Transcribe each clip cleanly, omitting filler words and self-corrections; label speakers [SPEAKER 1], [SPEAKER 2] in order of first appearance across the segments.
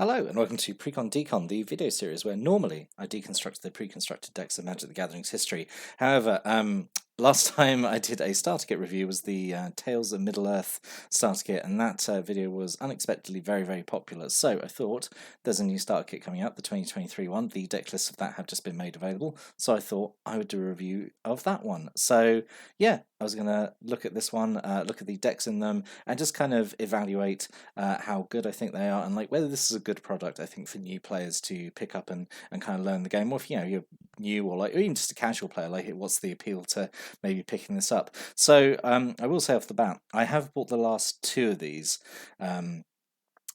[SPEAKER 1] Hello and welcome to Precon Decon, the video series where normally I deconstruct the pre-constructed decks of Magic the Gathering's history. However, last time I did a starter kit review was the Tales of Middle-earth starter kit, and that video was unexpectedly very popular. So I thought there's a new starter kit coming out, the 2023 one. The deck lists of that have just been made available, so I thought I would do a review of that one. So yeah, I was going to look at this one, look at the decks in them, and just kind of evaluate how good I think they are, and like whether this is a good product, I think, for new players to pick up and kind of learn the game. Or if you're new, or even just a casual player, like what's the appeal to maybe picking this up? So I will say off the bat, I have bought the last two of these.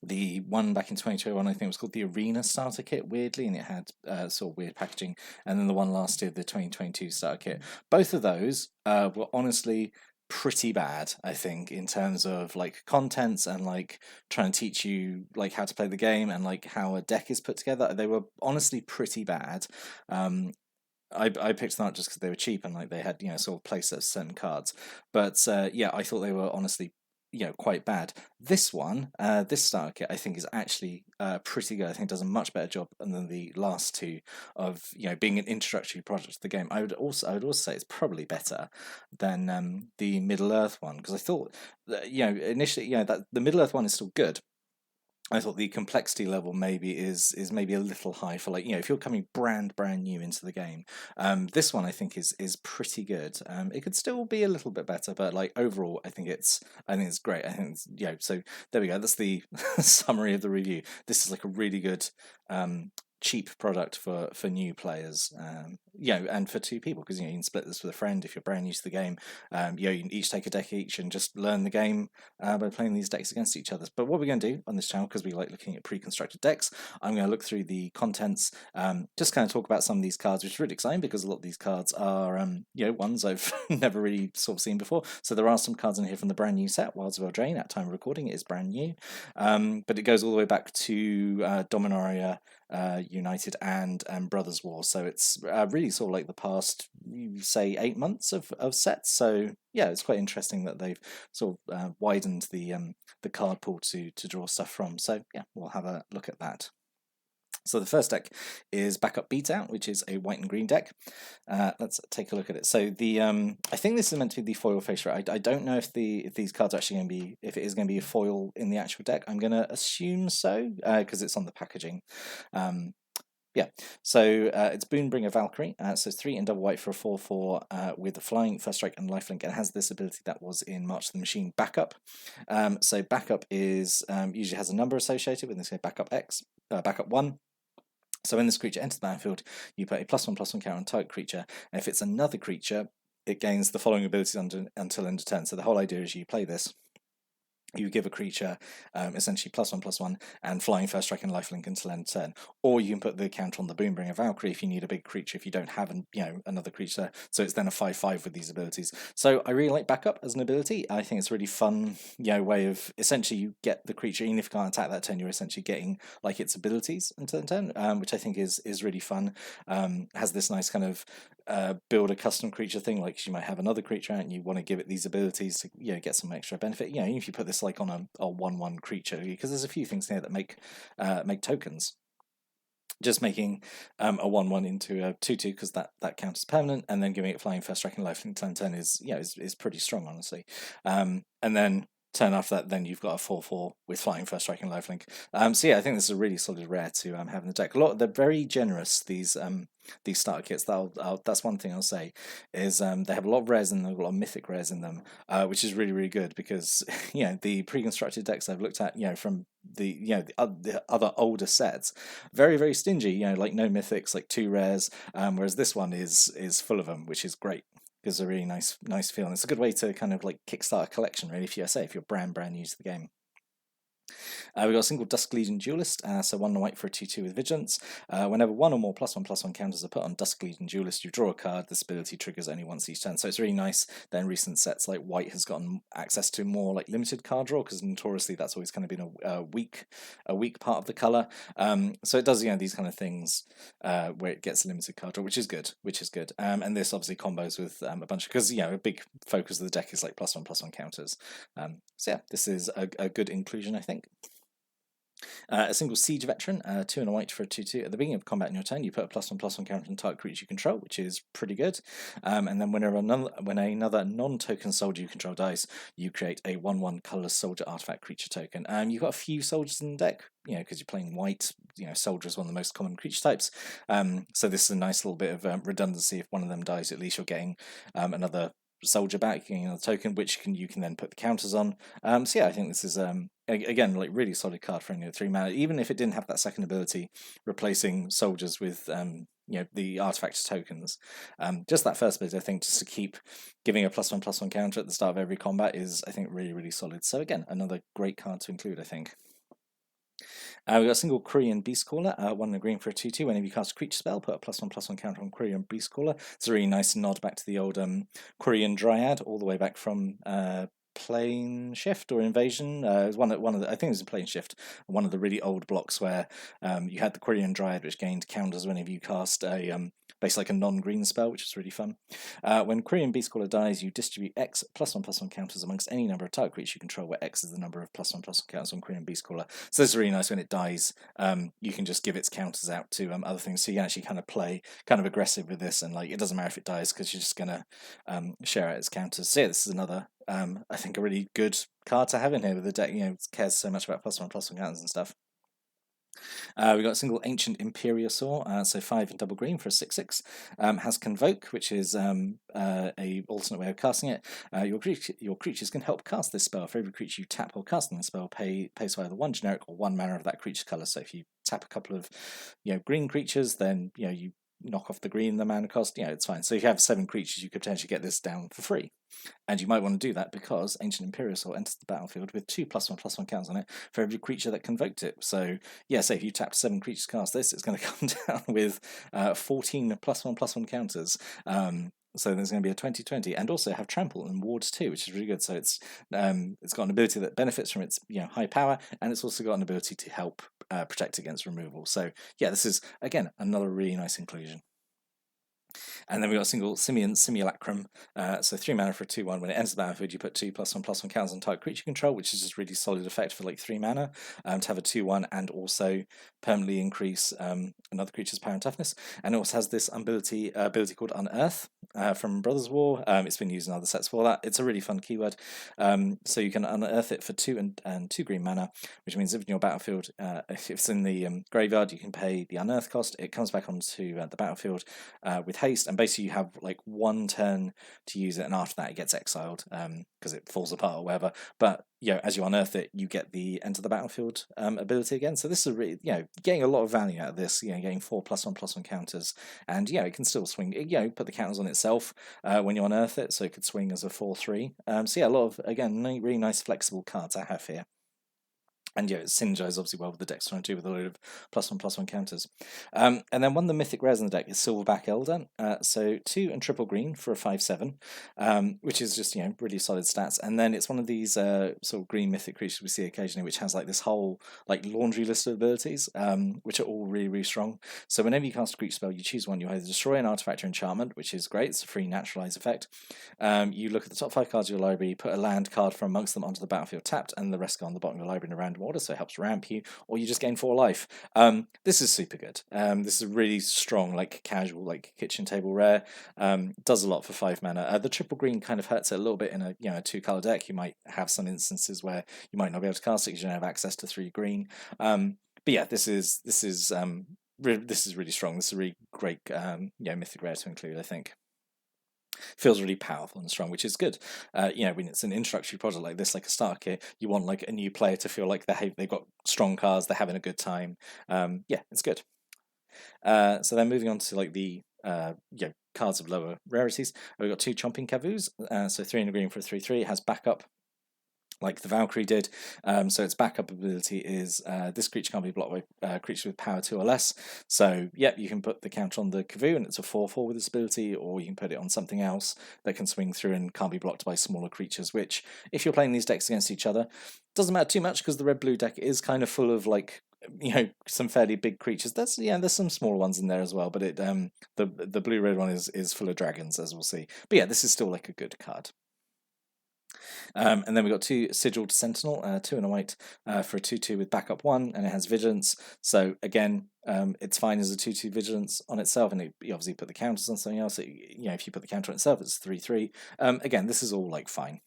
[SPEAKER 1] The one back in 2021, I think, was called the Arena Starter Kit, weirdly, and it had sort of weird packaging. And then the one last year, the 2022 Starter Kit. Both of those were honestly pretty bad, I think, in terms of like contents and like trying to teach you like how to play the game and like how a deck is put together. They were honestly pretty bad. I picked them up just because they were cheap and like they had sort of playsets of certain cards. But yeah, I thought they were honestly quite bad. This one, this starter kit, I think is actually pretty good. I think it does a much better job than the last two of being an introductory product to the game. I would also say it's probably better than the Middle Earth one, because I thought that, initially that the Middle Earth one is still good. I thought the complexity level maybe is maybe a little high for like if you're coming brand new into the game. This one I think is pretty good. It could still be a little bit better, but like overall I think it's great. I think it's, so there we go. That's the summary of the review. This is like a really good cheap product for new players, and for two people, because you can split this with a friend if you're brand new to the game. You can each take a deck each and just learn the game by playing these decks against each other. But what we're going to do on this channel, because we like looking at pre-constructed decks, I'm going to look through the contents, just kind of talk about some of these cards, which is really exciting because a lot of these cards are ones I've never really sort of seen before. So there are some cards in here from the brand new set. Wilds of Eldraine, at time of recording, it is brand new, but it goes all the way back to Dominaria United and Brothers War, so it's really sort of like the past, say, 8 months of sets. So yeah, it's quite interesting that they've sort of widened the card pool to draw stuff from. So yeah, we'll have a look at that. So the first deck is Backup Beatout, which is a white and green deck. Let's take a look at it. So the I think this is meant to be the foil face rate. I don't know if these cards are actually going to be, if it is going to be a foil in the actual deck. I'm going to assume so because it's on the packaging. Yeah, so it's Boonbringer Valkyrie, so it's 3 and double white for a 4/4 with a flying, first strike, and lifelink. It has this ability that was in March of the Machine, Backup. So Backup is usually has a number associated with this, Backup X, Backup 1. So when this creature enters the battlefield, you put a +1/+1 counter on target creature, and if it's another creature, it gains the following abilities until end of turn. So the whole idea is you play this, you give a creature essentially +1/+1 and flying, first strike, and lifelink until end turn. Or you can put the counter on the Boombringer Valkyrie if you need a big creature, if you don't have another creature. So it's then a 5/5 with these abilities. So I really like Backup as an ability. I think it's a really fun way of, essentially you get the creature, even if you can't attack that turn, you're essentially getting like its abilities until end turn, which I think is really fun. Has this nice kind of build a custom creature thing, like you might have another creature out and you want to give it these abilities to get some extra benefit. Even if you put this like on a 1/1 creature, because there's a few things here that make tokens. Just making a 1/1 into a 2/2, because that counts as permanent, and then giving it flying, first strike, and lifelink turn is is pretty strong, honestly. And then turn after that, then you've got a 4/4 with flying, first strike, and lifelink. So yeah, I think this is a really solid rare to have in the deck. They're very generous, these starter kits. That's one thing I'll say is they have a lot of rares in them, a lot of mythic rares in them, which is really good, because the pre-constructed decks I've looked at from the other older sets, very stingy, like no mythics, like 2 rares, whereas this one is full of them, which is great. Gives a really nice feel, and it's a good way to kind of like kickstart a collection, really, if you're brand new to the game. We've got a single Dusk Legion Duelist, so 1 white for a 2/2 with Vigilance. Whenever 1 or more +1/+1 counters are put on Dusk Legion Duelist, you draw a card. This ability triggers only once each turn. So it's really nice that in recent sets, like white has gotten access to more like limited card draw, because notoriously that's always kind of been a weak part of the color. So it does these kind of things where it gets a limited card draw, which is good. And this obviously combos with a bunch, because a big focus of the deck is like +1/+1 counters. So yeah, this is a good inclusion, I think. A single Siege Veteran, 2 and a white for a 2/2. At the beginning of combat in your turn, you put a +1/+1 counter on target creature you control, which is pretty good. And then when another non-token soldier you control dies, you create a 1/1 colorless soldier artifact creature token. You've got a few soldiers in the deck, because you're playing white. Soldier is one of the most common creature types. So this is a nice little bit of redundancy. If one of them dies, at least you're getting another soldier back, getting another token, which you can then put the counters on. So yeah, I think this is again like really solid card for only 3 mana. Even if it didn't have that second ability, replacing soldiers with the artifact tokens. Just that first bit, I think, just to keep giving a +1/+1 counter at the start of every combat is, I think, really, really solid. So again, another great card to include, I think. We've got a single Korean Beastcaller, 1 and a green for a 2/2. Whenever you cast a creature spell, put a +1/+1 counter on Korean Beastcaller. It's a really nice nod back to the old Korean Dryad, all the way back from Plane Shift or Invasion. It was one of the, I think it was a Plane Shift, one of the really old blocks where you had the Korean Dryad, which gained counters whenever you cast a basically like a non-green spell, which is really fun. When Korean Beastcaller dies, you distribute X +1/+1 counters amongst any number of target creatures you control, where X is the number of +1/+1 counters on Korean Beastcaller. So this is really nice. When it dies, you can just give its counters out to other things. So you can actually kind of play kind of aggressive with this, and like it doesn't matter if it dies because you're just gonna share out its counters. So yeah, this is another I think a really good card to have in here with the deck. It cares so much about +1/+1 counters and stuff. We've got a single Ancient Imperiosaur, so 5 and double green for a 6/6. Has Convoke, which is a alternate way of casting it. Your creatures can help cast this spell. For every creature you tap or casting the spell, pays for either 1 generic or 1 mana of that creature's colour. So if you tap a couple of green creatures, then you knock off the green, the mana cost. It's fine. So if you have 7 creatures, you could potentially get this down for free. And you might want to do that because Ancient Imperiosaur enters the battlefield with 2 +1/+1 counters on it for every creature that convoked it. So, yeah, say if you tapped 7 creatures cast this, it's going to come down with 14 +1/+1 counters. So there's going to be a 20/20, and also have Trample and Wards too, which is really good. So it's got an ability that benefits from its high power, and it's also got an ability to help protect against removal. So yeah, this is again another really nice inclusion. And then we've got a single Simian Simulacrum, so 3 mana for a 2/1. When it enters the battlefield, you put 2 +1/+1 counters on target creature control, which is just really solid effect for like 3 mana to have a 2/1 and also permanently increase another creature's power and toughness. And it also has this ability called Unearth from Brothers War. It's been used in other sets for that. It's a really fun keyword. So you can unearth it for 2 and 2 green mana, which means if in your battlefield, if it's in the graveyard, you can pay the unearth cost. It comes back onto the battlefield with haste, and basically you have like 1 turn to use it, and after that it gets exiled because it falls apart or whatever. But as you unearth it, you get the enter the battlefield ability again. So this is really getting a lot of value out of this. Getting 4 +1/+1 counters, and it can still swing. Put the counters on itself when you unearth it, so it could swing as a 4/3. So yeah, a lot of really nice flexible cards I have here. And it synergizes obviously well with the deck's trying to do with a load of +1/+1 counters. And then one of the Mythic Rares in the deck is Silverback Elder. So 2 and triple green for a 5/7, which is just really solid stats. And then it's one of these sort of green mythic creatures we see occasionally, which has like this whole like laundry list of abilities, which are all really, really strong. So whenever you cast a creature spell, you choose one. You either destroy an artifact or enchantment, which is great. It's a free naturalize effect. You look at the top 5 cards of your library, put a land card from amongst them onto the battlefield tapped, and the rest go on the bottom of your library in a random order, so it helps ramp you, or you just gain 4 life. This is super good. This is a really strong, like casual, like kitchen table rare. Does a lot for 5 mana. The triple green kind of hurts it a little bit in a 2-color deck. You might have some instances where you might not be able to cast it because you don't have access to 3 green. But yeah, this is really strong. This is a really great mythic rare to include, I think. Feels really powerful and strong, which is good. When it's an introductory product like this, like a starter kit, you want like a new player to feel like they've got strong cards, they're having a good time. It's good. So then moving on to like the cards of lower rarities, we've got 2 Chomping Caboos. So 3 and a green for a 3/3. It has backup, like the Valkyrie did. So its backup ability is this creature can't be blocked by creatures with power 2 or less. So, you can put the counter on the Kavoo and it's a 4/4 with this ability, or you can put it on something else that can swing through and can't be blocked by smaller creatures, which, if you're playing these decks against each other, doesn't matter too much because the red-blue deck is kind of full of, like, some fairly big creatures. There's some small ones in there as well, but the blue-red one is full of dragons, as we'll see. But yeah, this is still like a good card. And then we've got 2 Sigiled Sentinel, 2 and a white for a 2/2 with backup 1, and it has Vigilance. So again, it's fine as a 2/2 Vigilance on itself, and you obviously put the counters on something else. If you put the counter on itself, it's 3/3. Again, this is all like fine.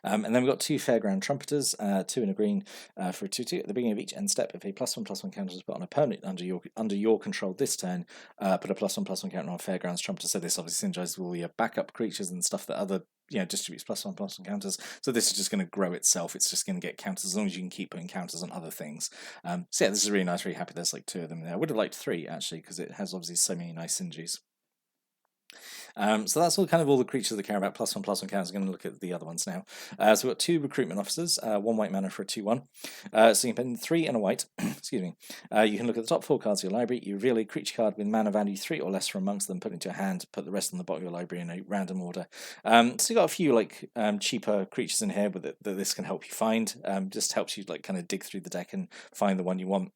[SPEAKER 1] And then we've got 2 Fairground Trumpeters, 2 and a green for a 2/2. At the beginning of each end step, if a +1/+1 counter is put on a permanent under your control this turn, put a +1/+1 counter on Fairground's Trumpeter. So this obviously synergizes with all your backup creatures and stuff that other distributes +1/+1 counters. So this is just going to grow itself. It's just going to get counters as long as you can keep putting counters on other things. So yeah, this is really nice. Really happy there's like 2 of them there. I would have liked 3 actually because it has obviously so many nice synergies. So that's all the creatures that care about +1/+1 counters. I'm going to look at the other ones now. So we've got 2 recruitment officers, 1 white mana for a 2/1. So you can put 3 and a white. Excuse me. You can look at the top 4 cards of your library. You reveal a creature card with mana value 3 or less from amongst them, put into your hand. Put the rest on the bottom of your library in a random order. So you've got a few cheaper creatures in here that this can help you find. Just helps you kind of dig through the deck and find the one you want.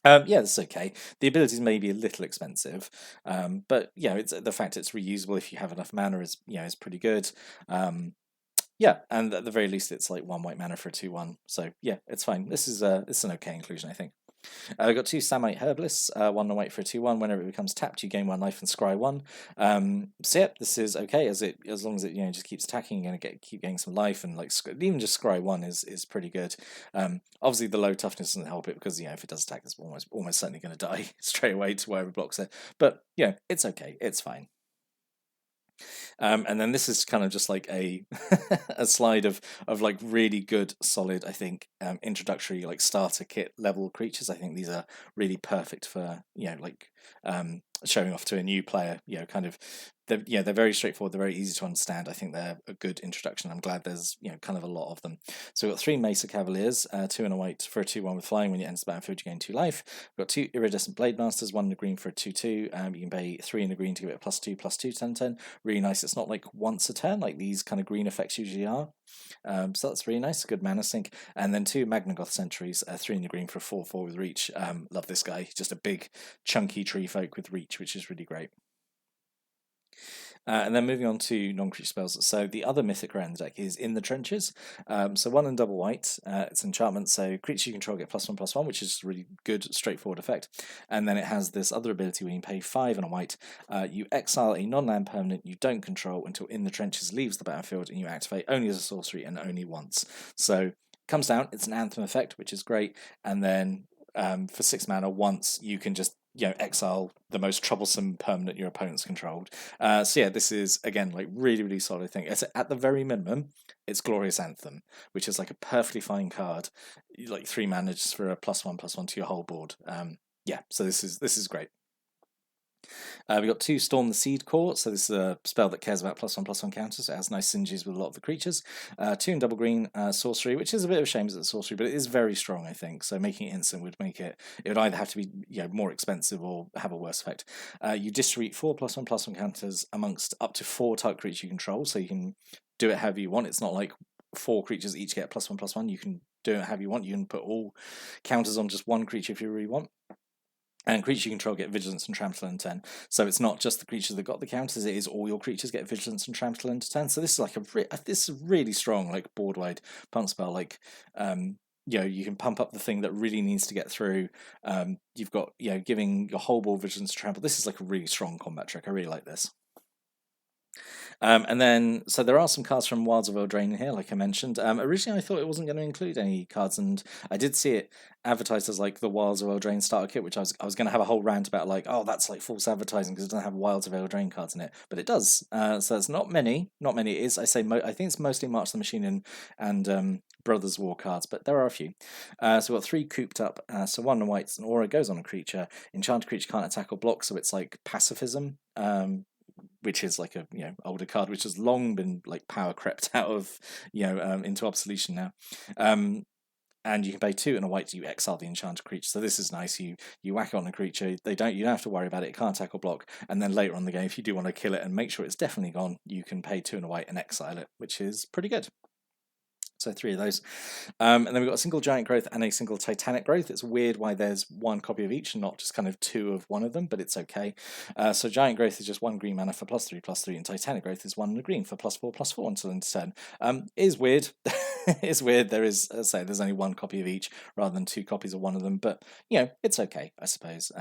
[SPEAKER 1] Yeah, that's okay. The abilities may be a little expensive, but it's the fact it's reusable if you have enough mana is pretty good. Yeah, and at the very least, it's like 1 white mana for a 2/1. So yeah, it's fine. This is it's an okay inclusion, I think. We've got 2 Samite Herbalists, 1 and white for a 2/1. Whenever it becomes tapped, you gain 1 life and scry 1. So yeah, this is okay as long as it just keeps attacking. You're gonna keep getting some life, and even just scry 1 is pretty good. Obviously the low toughness doesn't help it because if it does attack, it's almost certainly going to die straight away to wherever blocks it. But it's okay, it's fine. And then this is kind of just like a a slide of really good, solid, I think, introductory starter kit level creatures. I think these are really perfect for showing off to a new player. They're very straightforward. They're very easy to understand. I think they're a good introduction. I'm glad there's kind of a lot of them. So we've got 3 Mesa Cavaliers, 2 and a white for a 2/1 with flying. When you enter the battlefield, you gain 2 life. We've got 2 Iridescent Blade Masters, 1 in the green for a 2/2. You can pay 3 in the green to give it a +2/+2 turn. Really nice. It's not like once a turn like these kind of green effects usually are. So that's really nice. Good mana sink. And then 2 Magnagoth Sentries, 3 in the green for a 4/4 with reach. Love this guy. Just a big, chunky tree folk with reach, which is really great. And then moving on to non-creature spells. So the other Mythic Rare in the deck is In the Trenches. So 1 and double white. It's enchantment. So creatures you control get +1/+1, which is a really good, straightforward effect. And then it has this other ability where you can pay 5 and a white. You exile a non-land permanent you don't control until In the Trenches leaves the battlefield, and you activate only as a sorcery and only once. So comes down. It's an Anthem effect, which is great. And then for 6 mana, once you can just exile the most troublesome permanent your opponent's controlled. So yeah, this is again really, really solid thing. It's at the very minimum, it's Glorious Anthem, which is a perfectly fine card, 3 mana just for a +1/+1 to your whole board. Yeah, so this is great. We've got 2 Storm the Seed Core, so this is a spell that cares about +1/+1 counters. It has nice synergies with a lot of the creatures. 2 in double green sorcery, which is a bit of a shame as it's sorcery, but it is very strong, I think. So making it instant would make it would either have to be more expensive or have a worse effect. You distribute 4 +1/+1 counters amongst up to 4 type creatures you control, so you can do it however you want. It's not like 4 creatures each get +1/+1. You can do it however you want. You can put all counters on just one creature if you really want. And creatures you control get Vigilance and Trample and 10. So it's not just the creatures that got the counters; it is all your creatures get Vigilance and Trample and 10. So this is this is really strong, board wide pump spell. You can pump up the thing that really needs to get through. You've got giving your whole board Vigilance and Trample. This is a really strong combat trick. I really like this. And then, so there are some cards from Wilds of Eldraine in here, like I mentioned. Originally, I thought it wasn't going to include any cards, and I did see it advertised as the Wilds of Eldraine starter kit, which I was going to have a whole rant about, oh, that's false advertising because it doesn't have Wilds of Eldraine cards in it, but it does. So it's not many. It is. I think it's mostly March the Machine and Brothers War cards, but there are a few. So we've got 3 cooped up. So 1 in white's an aura goes on a creature. Enchanted creature can't attack or block, so it's pacifism. Which is a older card, which has long been power crept out of into obsolescence now. And you can pay 2 and a white to exile the enchanted creature. So this is nice. You whack it on a creature. You don't have to worry about it. It can't attack or block. And then later on in the game, if you do want to kill it and make sure it's definitely gone, you can pay 2 and a white and exile it, which is pretty good. So 3 of those. And then we've got a single giant growth and a single Titanic growth. It's weird why there's 1 copy of each and not just kind of 2 of one of them, but it's okay. So giant growth is just 1 green mana for +3/+3, and Titanic growth is 1 green for +4/+4 until end of turn. It is weird. It's weird. There is, as I say, there's only 1 copy of each rather than 2 copies of one of them, but it's okay, I suppose.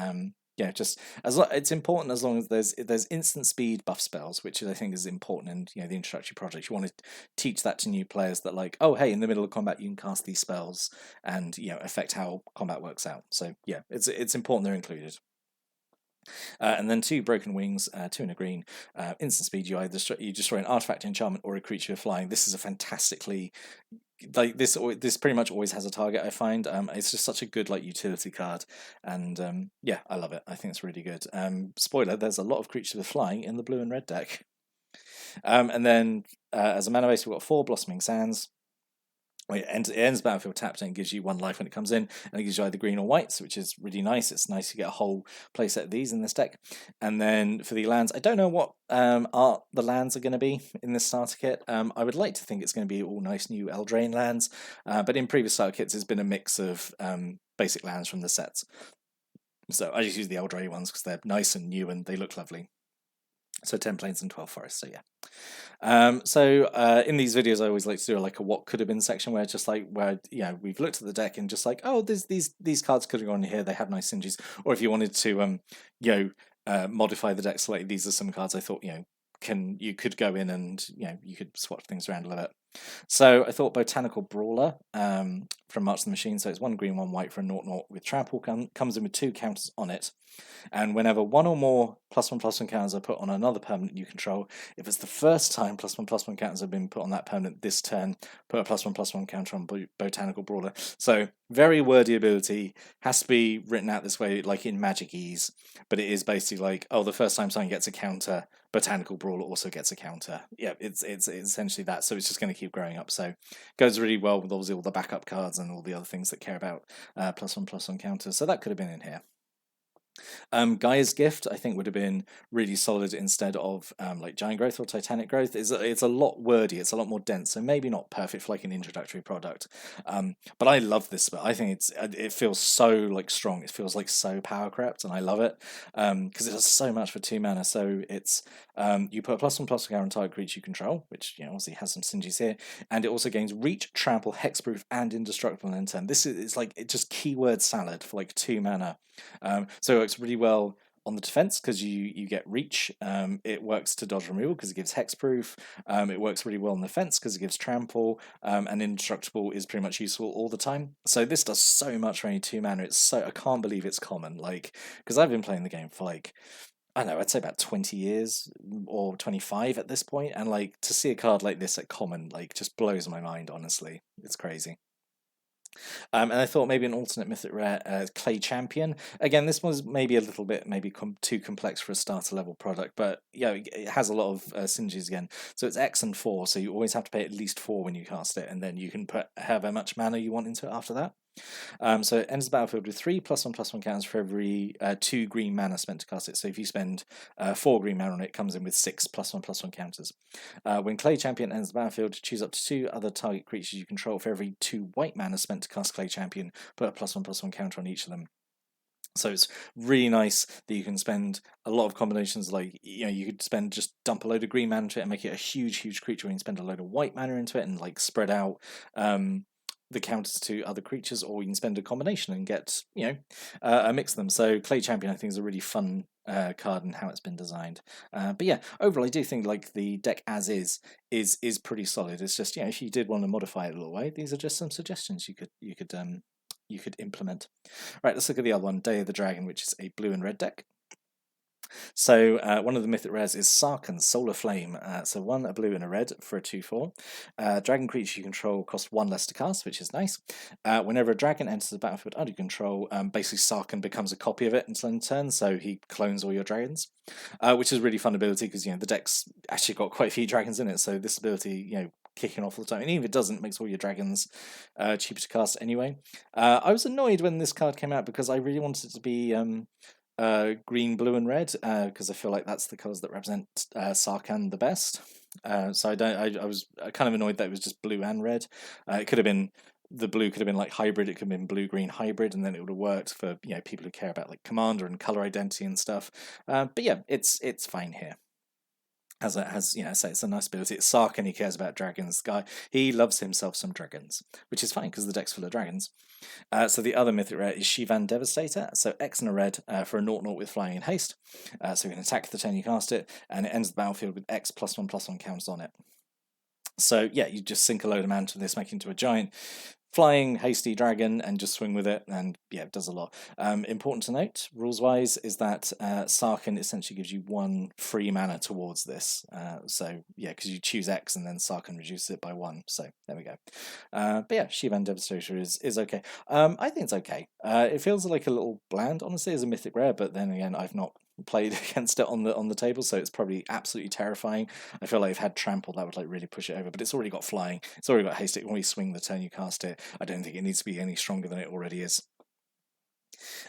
[SPEAKER 1] Yeah, just it's important as long as there's instant speed buff spells, which I think is important in the introductory project. You want to teach that to new players that like, oh hey, in the middle of combat you can cast these spells and affect how combat works out. So yeah, it's important they're included. And then 2 broken wings, 2 in a green, instant speed. You either you destroy an artifact, enchantment, or a creature flying. This is a fantastically this pretty much always has a target. I find it's just such a good utility card, and yeah, I love it. I think it's really good. Spoiler: there's a lot of creatures with flying in the blue and red deck. And then as a mana base, we've got 4 Blossoming Sands. It ends battlefield tapped and gives you 1 life when it comes in, and it gives you either green or whites, which is really nice. It's nice to get a whole playset of these in this deck. And then for the lands, I don't know what art the lands are going to be in this starter kit. I would like to think it's going to be all nice new Eldraine lands, but in previous starter kits, it's been a mix of basic lands from the sets. So I just use the Eldraine ones because they're nice and new and they look lovely. So 10 plains and 12 forests, so yeah. So in these videos, I always like to do a what could have been section where just where we've looked at the deck and just oh, these cards could have gone here. They have nice synergies. Or if you wanted to modify the deck slightly, these are some cards I thought you could go in and you could swap things around a little bit. So I thought Botanical Brawler from March of the Machine. So it's 1 green, 1 white for a 0/0 with trample. Comes in with 2 counters on it. And whenever 1 or more +1/+1 counters are put on another permanent you control, if it's the first time +1/+1 counters have been put on that permanent this turn, put a +1/+1 counter on Botanical Brawler. So very wordy ability, has to be written out this way, like in Magic Ease, but it is basically oh, the first time someone gets a counter, Botanical Brawler also gets a counter. Yeah, it's essentially that. So it's just going to keep growing up. So goes really well with obviously all the backup cards and all the other things that care about +1/+1 counters. So that could have been in here. Gaia's Gift, I think, would have been really solid instead of Giant Growth or Titanic Growth. It's a lot wordy, it's a lot more dense, so maybe not perfect for an introductory product. But I love this spell. I think it feels so strong. It feels so power crept, and I love it because it does so much for 2 mana. So it's you put a +1/+1 counter on target creature you control, which obviously has some synergies here, and it also gains Reach, Trample, Hexproof, and Indestructible in turn. This is it's just keyword salad for 2 mana. So it works really well on the defense because you get Reach. It works to dodge removal because it gives Hexproof. It works really well on the fence because it gives Trample. And Indestructible is pretty much useful all the time. So this does so much for only 2 mana. I can't believe it's common. Because I've been playing the game for I don't know, I'd say about 20 years or 25 at this point, and to see a card like this at common just blows my mind. Honestly, it's crazy. And I thought maybe an alternate Mythic Rare, Clay Champion. Again, this was maybe a little bit too complex for a starter level product, but it has a lot of synergies again. So it's X and 4, so you always have to pay at least 4 when you cast it, and then you can put however much mana you want into it after that. So it enters the battlefield with 3 +1/+1 counters for every 2 green mana spent to cast it. So if you spend 4 green mana on it, it comes in with 6 +1/+1 counters. When Clay Champion enters the battlefield, choose up to 2 other target creatures you control for every 2 white mana spent to cast Clay Champion. Put a +1/+1 counter on each of them. So it's really nice that you can spend a lot of combinations. You could just dump a load of green mana into it and make it a huge creature, and you can spend a load of white mana into it and spread out the counters to other creatures, or you can spend a combination and get a mix of them. So Clay Champion, I think, is a really fun card and how it's been designed. But yeah, overall I do think the deck as is pretty solid. It's just if you did want to modify it a little way, these are just some suggestions you could implement. Right, let's look at the other one, Day of the Dragon, which is a blue and red deck. So one of the Mythic Rares is Sarkhan, Solar Flame. So 1 a blue and a red for a 2/4. Dragon creature you control costs 1 less to cast, which is nice. Whenever a dragon enters the battlefield under your control, basically Sarkhan becomes a copy of it until end turn, so he clones all your dragons, which is a really fun ability because the deck's actually got quite a few dragons in it, so this ability, kicking off all the time. And even if it doesn't, it makes all your dragons cheaper to cast anyway. I was annoyed when this card came out because I really wanted it to be green, blue, and red because I feel like that's the colours that represent Sarkhan the best. So I was kind of annoyed that it was just blue and red. It could have been the blue could have been like hybrid. It could have been blue green hybrid, and then it would have worked for people who care about like commander and color identity and stuff. But yeah, it's fine here. As it has, say it's a nice ability. It's Sark and he cares about dragons. Guy, he loves himself some dragons, which is fine because the deck's full of dragons. So the other mythic rare is Shivan Devastator. So X and a red for a 0/0 with flying and haste. So you can attack the turn you cast it, and it ends the battlefield with X +1/+1 counters on it. So yeah, you just sink a load of mana to this, make it into a giant flying hasty dragon and just swing with it, and yeah, it does a lot. Important to note, rules wise, is that Sarkhan essentially gives you 1 free mana towards this. So yeah, because you choose X and then Sarkhan reduces it by 1. So there we go. But yeah, Shivan Devastator is okay. I think it's okay. It feels like a little bland, honestly, as a mythic rare, but then again, I've not played against it on the table, so it's probably absolutely terrifying. I feel like if it had trample, that would like really push it over, but it's already got flying, it's already got haste, it can always swing the turn you cast it. I don't think it needs to be any stronger than it already is.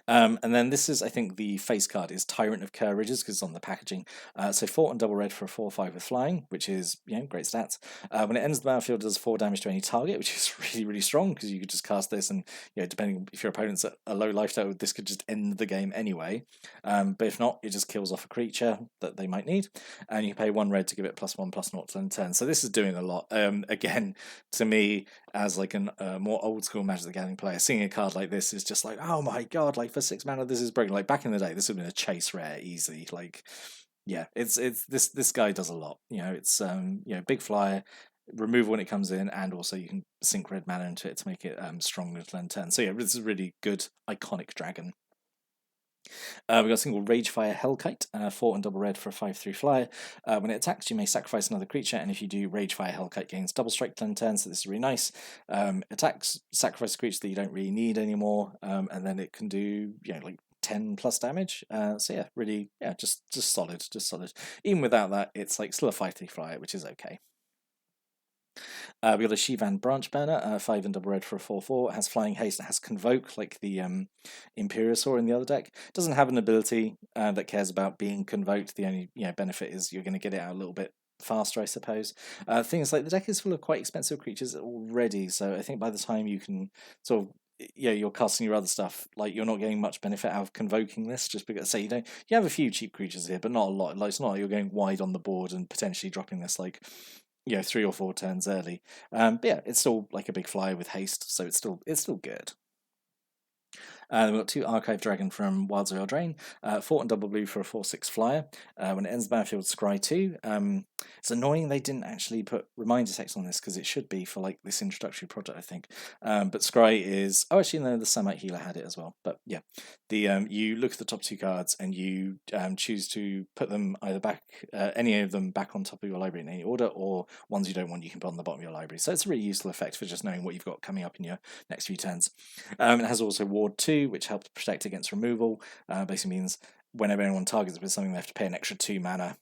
[SPEAKER 1] And then this is, I think, the face card is Tyrant of Kerr Ridges because it's on the packaging. So 4 and double red for a 4/5 with flying, which is great stats. When it ends the battlefield, it does 4 damage to any target, which is really, really strong because you could just cast this, and depending if your opponent's at a low life total, this could just end the game anyway. But if not, it just kills off a creature that they might need, and you pay 1 red to give it +1/+0 to turn. So this is doing a lot. Again, to me, as like a more old school Magic the Gathering player, seeing a card like this is just like, oh my god, like for 6 mana this is broken. Like back in the day, this would have been a chase rare easy. Like yeah, it's this guy does a lot. It's big flyer, removal when it comes in, and also you can sink red mana into it to make it stronger to land turn. So yeah, this is a really good iconic dragon. We've got a single Ragefire Hellkite, 4 and double red for a 5/3 flyer. When it attacks, you may sacrifice another creature, and if you do, Ragefire Hellkite gains double strike to end turn, so this is really nice. Attacks, sacrifice a creature that you don't really need anymore, and then it can do, like 10 plus damage. So yeah, really, just solid, Even without that, it's like still a 5/3 flyer, which is okay. We've got a Shivan Branch Burner, 5 and double red for a 4/4. It has flying haste, it has Convoke, like the Imperiosaur in the other deck. It doesn't have an ability that cares about being convoked. The only benefit is you're going to get it out a little bit faster, I suppose. Things like the deck is full of quite expensive creatures already, so I think by the time you can sort of you're casting your other stuff, like you're not getting much benefit out of convoking this, just because you have a few cheap creatures here, but not a lot. Like it's not like you're going wide on the board and potentially dropping this like 3 or 4 turns early. But yeah, it's still like a big flyer with haste, so it's still good. We've got 2 Archive Dragon from Wilds of Eldraine, 4 and double blue for a 4/6 flyer. When it ends the battlefield, scry 2. It's annoying they didn't actually put reminder text on this because it should be for like this introductory project, I think. But scry is actually no, the Samite Healer had it as well. But yeah, the you look at the top 2 cards and you choose to put them either back, any of them back on top of your library in any order, or ones you don't want you can put on the bottom of your library. So it's a really useful effect for just knowing what you've got coming up in your next few turns. It has also Ward 2, which helps protect against removal. Basically means whenever anyone targets it with something, they have to pay an extra 2 mana,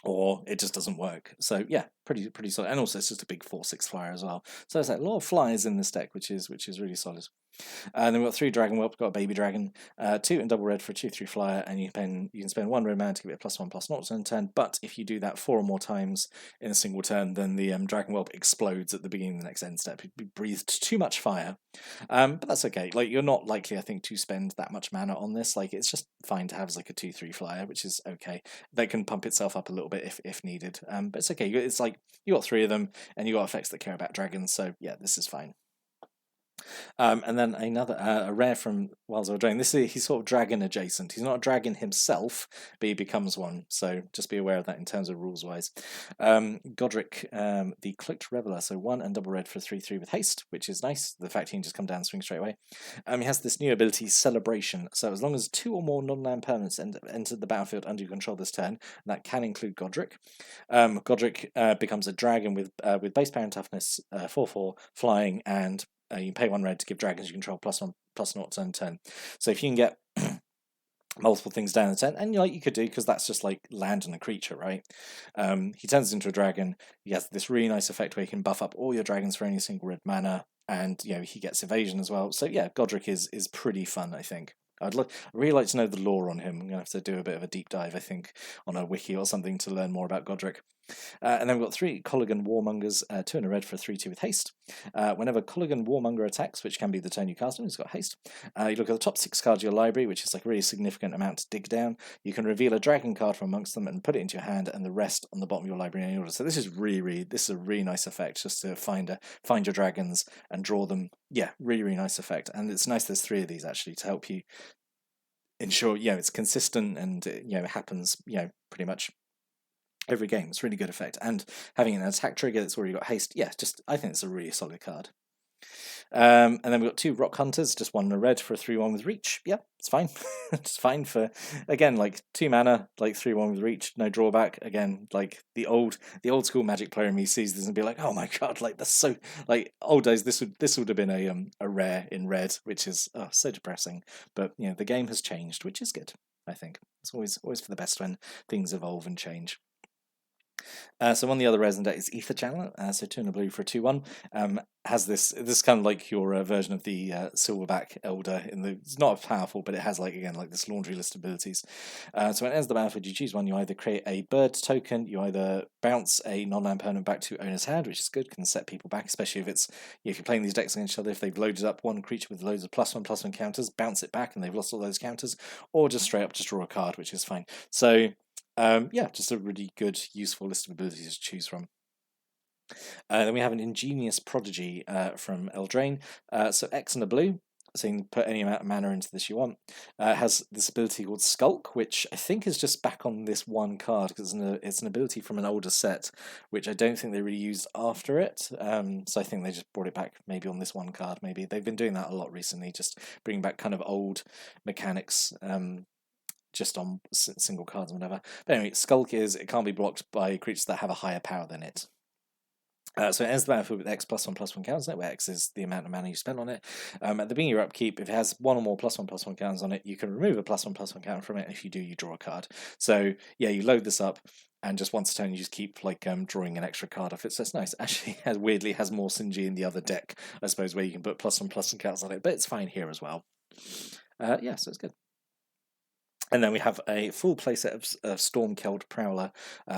[SPEAKER 1] or it just doesn't work. So yeah, pretty solid. And also it's just a big 4/6 flyer as well. So there's like a lot of flyers in this deck, which is really solid. Then we've got 3 Dragon Whelp, got a baby dragon, 2 and double red for a 2/3 flyer, and you can spend 1 red mana to give it a +1/+0 on turn. But if you do that 4 or more times in a single turn, then the Dragon Whelp explodes at the beginning of the next end step. It breathed too much fire, but that's okay. Like you're not likely, I think, to spend that much mana on this. Like it's just fine to have as like a 2/3 flyer, which is okay. That can pump itself up a little bit if needed. But it's okay. It's like you got 3 of them, and you got effects that care about dragons. So yeah, this is fine. And then another a rare from Wilds of Eldraine. He's sort of dragon adjacent. He's not a dragon himself, but he becomes one. So just be aware of that in terms of rules wise. Godric, the Cloaked Reveler. So 1 and double red for 3/3 with haste, which is nice. The fact he can just come down and swing straight away. He has this new ability, Celebration. So as long as 2 or more non-land permanents enter the battlefield under your control this turn, that can include Godric. Godric becomes a dragon with base power and toughness, 4/4 flying, and you pay 1 red to give dragons you control +1/+0 on turn. So if you can get multiple things down the turn, and you could do, because that's just like land and a creature, right? He turns into a dragon. He has this really nice effect where he can buff up all your dragons for any single red mana, and he gets evasion as well. So yeah, Godric is pretty fun, I think. I'd really like to know the lore on him. I'm going to have to do a bit of a deep dive, I think, on a wiki or something to learn more about Godric. And then we've got 3 Colligan Warmongers, 2 and a red for a 3/2 with haste. Whenever Colligan Warmonger attacks, which can be the turn you cast him, he's got haste. You look at the top 6 cards of your library, which is like a really significant amount to dig down. You can reveal a dragon card from amongst them and put it into your hand, and the rest on the bottom of your library in any order. So this is a really nice effect, just to find your dragons and draw them. Yeah, really nice effect, and it's nice there's 3 of these actually to help you ensure it's consistent and it happens pretty much every game. It's a really good effect, and having an attack trigger that's already got haste, I think it's a really solid card. And then we've got 2 Rock Hunters, just 1 and a red for a 3/1 with reach. Yeah, it's fine. It's fine for, again, like 2 mana, like 3/1 with reach, no drawback. Again, like the old school Magic player in me sees this and be like, oh my god, like that's so, like old days. This would have been a rare in red, which is so depressing. But the game has changed, which is good. I think it's always for the best when things evolve and change. So one of the other rares in deck is Ether Channeler, so 2 and a blue for a 2/1. Has this kind of like your version of the Silverback Elder. It's not powerful, but it has this laundry list of abilities. So when it ends the battlefield, you choose one. You either create a bird token, you either bounce a non-land permanent back to owner's hand, which is good, can set people back, especially if you're playing these decks against each other. If they've loaded up one creature with loads of +1/+1 counters, bounce it back, and they've lost all those counters, or just straight up just draw a card, which is fine. So just a really good, useful list of abilities to choose from. Then we have an Ingenious Prodigy from Eldraine. So X and a blue, so you can put any amount of mana into this you want. Has this ability called Skulk, which I think is just back on this one card, because it's an ability from an older set, which I don't think they really used after it. So I think they just brought it back maybe on this one card. Maybe they've been doing that a lot recently, just bringing back kind of old mechanics. Just on single cards and whatever. But anyway, Skulk it can't be blocked by creatures that have a higher power than it. So it ends the battlefield with X +1/+1 counters on it, where X is the amount of mana you spend on it. At the beginning of your upkeep, if it has 1 or more +1/+1 counters on it, you can remove a +1/+1 counter from it, and if you do, you draw a card. So yeah, you load this up, and just once a turn, you just keep drawing an extra card off it. So it's nice. Actually, weirdly has more synergy in the other deck, I suppose, where you can put +1/+1 counters on it, but it's fine here as well. So it's good. And then we have a full playset of Stormkeld Prowler.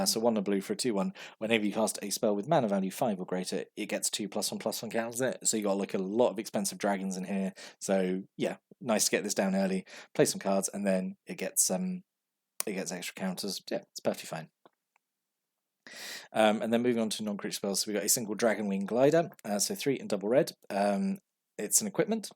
[SPEAKER 1] So 1 and a blue for a 2/1. Whenever you cast a spell with mana value 5 or greater, it gets 2 +1/+1 counters in it. So you got a lot of expensive dragons in here. So yeah, nice to get this down early, play some cards, and then it gets extra counters. Yeah, it's perfectly fine. And then moving on to non-creature spells, so we've got a single Dragonwing Glider, so 3 and double red. It's an equipment,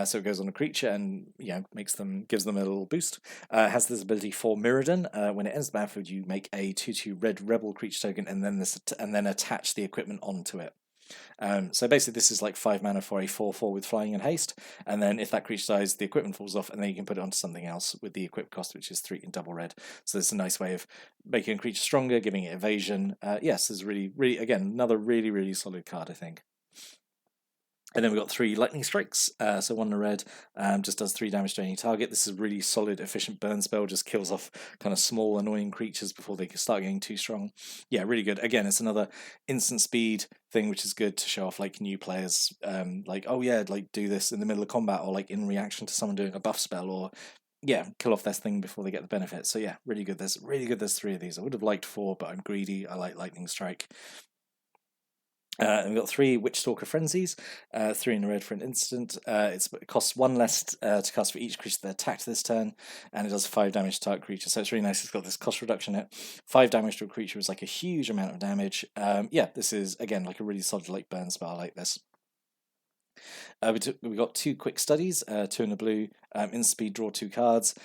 [SPEAKER 1] so it goes on a creature and gives them a little boost. Has this ability for Mirrodin. When it ends the battlefield, you make a 2/2 red rebel creature token and then attach the equipment onto it. So basically, this is like 5 mana for a 4/4 with flying and haste, and then if that creature dies, the equipment falls off, and then you can put it onto something else with the equip cost, which is 3 and double red. So it's a nice way of making a creature stronger, giving it evasion. Yes, this is really, again, another really solid card, I think. And then we've got 3 Lightning Strikes, so 1 in a red, just does 3 damage to any target. This is a really solid, efficient burn spell, just kills off kind of small, annoying creatures before they start getting too strong. Yeah, really good. Again, it's another instant speed thing, which is good to show off new players, do this in the middle of combat, or in reaction to someone doing a buff spell, or kill off this thing before they get the benefit. So yeah, really good. There's 3 of these. I would have liked 4, but I'm greedy. I like Lightning Strike. And we've got 3 Witchstalker Frenzies, 3 in a red for an instant. It costs 1 less to cast for each creature that attacked this turn, and it does 5 damage to target creature. So it's really nice. It's got this cost reduction in it. 5 damage to a creature is a huge amount of damage. This is again a really solid burn spell. I like this. We got 2 quick studies, 2 in a blue, in speed, draw 2 cards.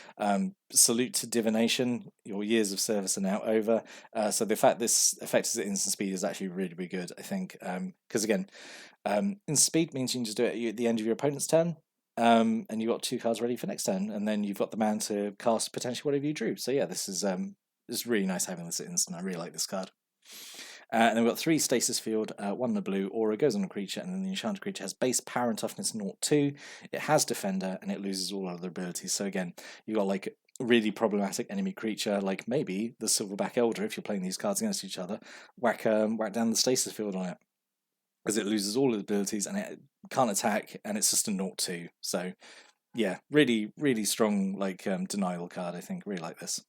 [SPEAKER 1] Salute to divination, your years of service are now over. So the fact this effect is at instant speed is actually really good, I think, because again, instant speed means you can just do it at the end of your opponent's turn, and you've got 2 cards ready for next turn, and then you've got the man to cast potentially whatever you drew. So yeah, this is really nice having this at instant. I really like this card. And then we've got 3 Stasis Field, 1 in a blue, Aura goes on a creature, and then the enchanted creature has base power and toughness 0/2. It has Defender, and it loses all other abilities. So again, you've got really problematic enemy creature, maybe the Silverback Elder, if you're playing these cards against each other, whack down the Stasis Field on it, because it loses all its abilities, and it can't attack, and it's just a 0/2. So Yeah, really, really strong like denial card. I think really like this.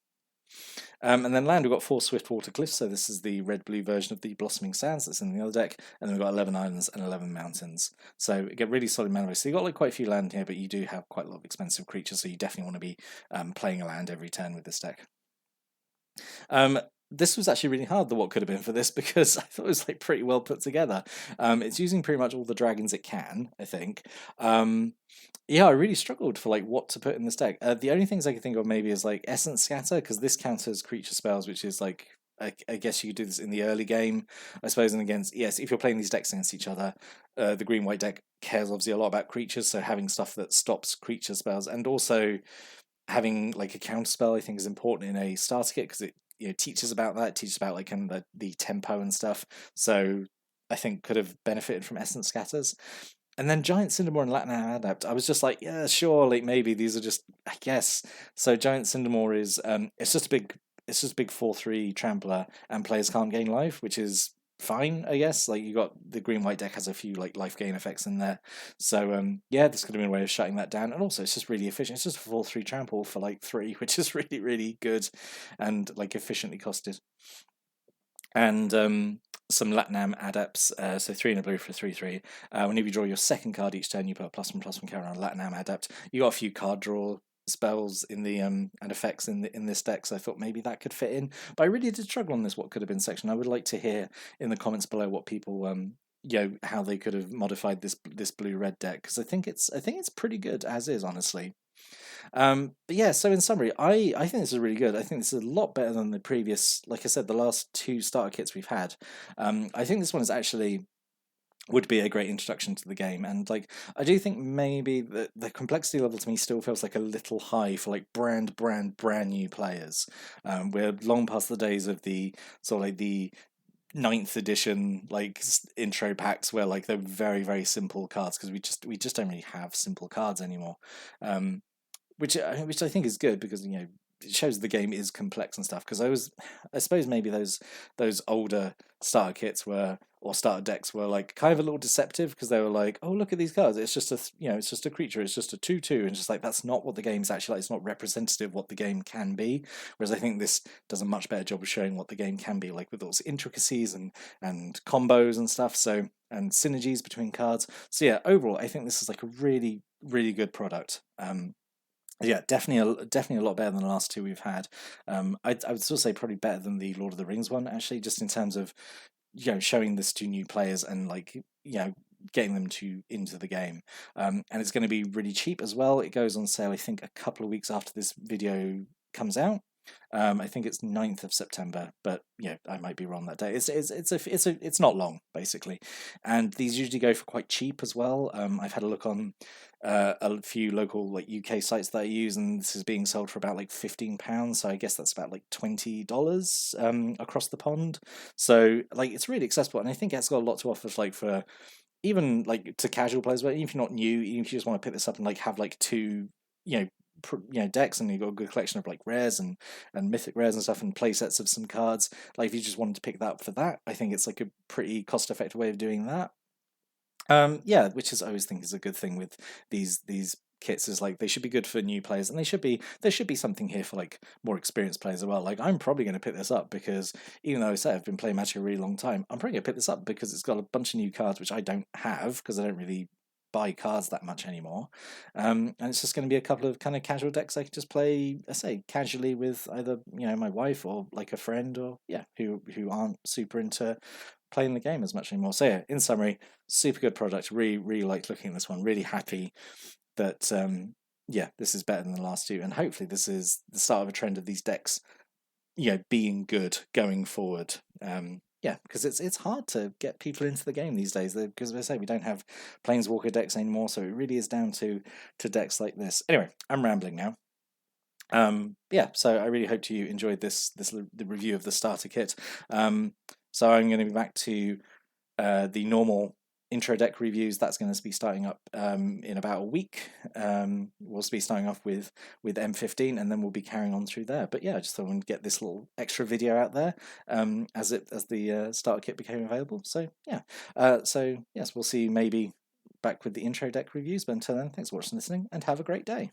[SPEAKER 1] And then land, we've got 4 Swiftwater Cliffs, so this is the red-blue version of the Blossoming Sands that's in the other deck, and then we've got 11 islands and 11 mountains. So you get really solid mana base. So you've got like quite a few land here, but you do have quite a lot of expensive creatures, so you definitely want to be playing a land every turn with this deck. This was actually really hard, the what could have been for this, because I thought it was like pretty well put together. It's using pretty much all the dragons it can, I think. Yeah, I really struggled for like what to put in this deck. The only things I could think of maybe is like Essence Scatter, because this counters creature spells, which is like I guess you could do this in the early game, I suppose. And against, yes, if you're playing these decks against each other, the green-white deck cares obviously a lot about creatures, so having stuff that stops creature spells, and also having like a counter spell, I think is important in a starter kit, because it teaches about that, teaches about like kind of the tempo and stuff. So I think could have benefited from Essence Scatters. And then Giant Cinnamore and Latin Adapt, I was just like, yeah, sure, like maybe these are just, I guess. So Giant Cinnamore is it's just a big 4/3 trampler, and players can't gain life, which is fine, I guess. Like you got the green white deck has a few like life gain effects in there. So yeah, this could have been a way of shutting that down. And also it's just really efficient. It's just a 4/3 trample for like 3, which is really, really good and like efficiently costed. And some Latinam adapts, so 3 and a blue for 3/3. Whenever you draw your second card each turn, you put a +1/+1 counter on Latinam adapt. You got a few card draw spells in the and effects in this deck, so I thought maybe that could fit in. But I really did struggle on this what could have been section. I would like to hear in the comments below what people how they could have modified this blue red deck, because I think it's pretty good as is, honestly. But yeah, so in summary, I think this is really good. I think this is a lot better than the previous, like I said, the last 2 starter kits we've had. I think this one is actually would be a great introduction to the game, and like I do think maybe the complexity level to me still feels like a little high for like brand new players. We're long past the days of the sort of like the 9th edition like intro packs where like they're very, very simple cards, because we just don't really have simple cards anymore. Which I think is good, because it shows the game is complex and stuff. Because I suppose maybe those older starter kits or starter decks were like kind of a little deceptive, because they were like, oh, look at these cards, it's just it's just a creature, it's just a 2/2, and just like that's not what the game's actually like. It's not representative of what the game can be. Whereas I think this does a much better job of showing what the game can be, like with all its intricacies and combos and stuff. So, and synergies between cards. So yeah, overall, I think this is like a really, really good product. Yeah, definitely a lot better than the last 2 we've had. I would still say probably better than the Lord of the Rings one, actually, just in terms of showing this to new players and like getting them into the game. And it's going to be really cheap as well. It goes on sale, I think, a couple of weeks after this video comes out. I think it's 9th of September, but I might be wrong that day. It's not long, basically, and these usually go for quite cheap as well. I've had a look on a few local like UK sites that I use, and this is being sold for about like £15. So I guess that's about like $20 across the pond. So like it's really accessible, and I think it's got a lot to offer, like for even like to casual players. But even if you're not new, even if you just want to pick this up and like have like 2 decks, and you've got a good collection of like rares and mythic rares and stuff, and play sets of some cards, like if you just wanted to pick that up for that, I think it's like a pretty cost effective way of doing that. Yeah, which is I always think is a good thing with these kits, is like they should be good for new players, and there should be something here for like more experienced players as well. Like I'm probably going to pick this up because even though I say I've been playing Magic a really long time, I'm probably going to pick this up because it's got a bunch of new cards which I don't have, because I don't really buy cards that much anymore. And it's just going to be a couple of kind of casual decks I can just play, I say, casually with either my wife or like a friend, or who aren't super into playing the game as much anymore. So yeah, in summary, super good product. Really like looking at this one. Really happy that this is better than the last 2, and hopefully this is the start of a trend of these decks being good going forward. Because it's hard to get people into the game these days, because as I say, we don't have Planeswalker decks anymore, so it really is down to decks like this. Anyway, I'm rambling now. So I really hope you enjoyed the review of the starter kit. So I'm going to be back to the normal intro deck reviews. That's going to be starting up in about a week. We'll be starting off with M15, and then we'll be carrying on through there. But yeah, I just thought I'd get this little extra video out there as the starter kit became available. So yeah, so yes, we'll see maybe back with the intro deck reviews. But until then, thanks for watching and listening, and have a great day.